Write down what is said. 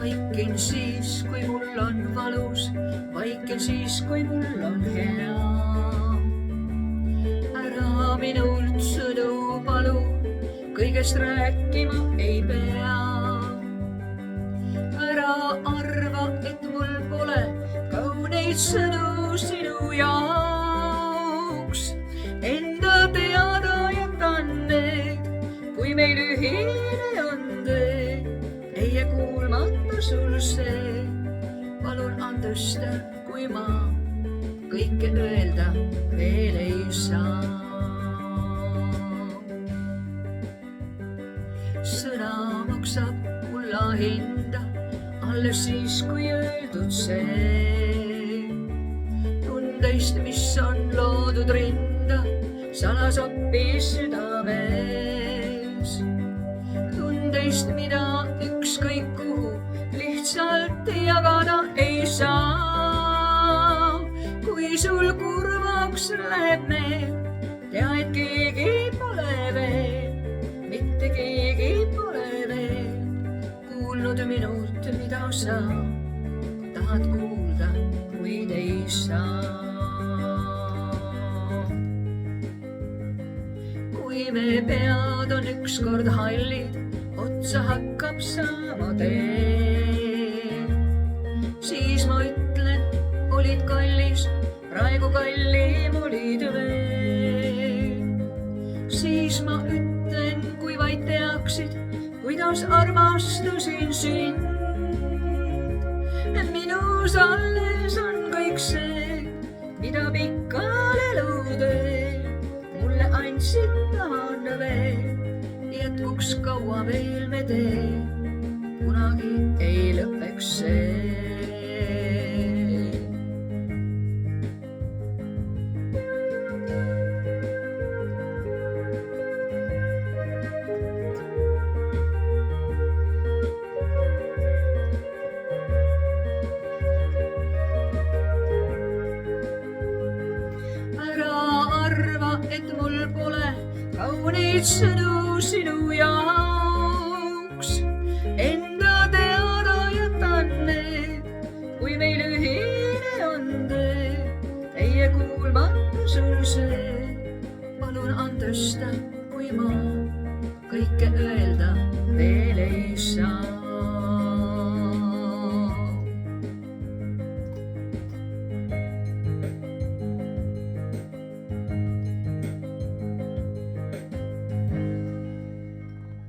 vaikin siis, kui mul on valus, vaikin siis, kui mul on hea. Ära minult sõnu palu, kõigest rääkima ei pea. Ära arva, et mul pole kauneid sõnu sinu jaoks. Enda teada jätan need, kui meil ühine on tee. Ei kuulmata sul see, palun andesta, kui ma kõike öelda veel ei saa. Sõna maksab kulla hinda, alles siis, kui öeldud see. Tundeist, mis on loodud rinda, salasappi südames. Tundeist, mida ükskõik kuhu lihtsalt jagada ei saa. Kui sul kurvaks läheb meel, tea, et keegi pole veel, mitte keegi pole veel kuulnud minult, mida sa tahad kuulda, kuid ei saa. Kui me pead on ükskord hallid, otsa hakkab saama tee. Siis ma ütlen, olid kallis, praegu kallim olid veel. Siis ma ütlen, kui vaid teaksid, kuidas armastusin sind. Minus alles on kõik see, mida pikal eluteel mulle andsid, tahan veel, jätkuks kaua veel me tee, kunagi ei lõpeks see. Et mul pole kauneid sõnu sinu jaoks. Enda teada jätan need, kui meil ühine on tee. Teie kuulmata sul see, palun andesta, kui ma kõike öelda veel ei saa.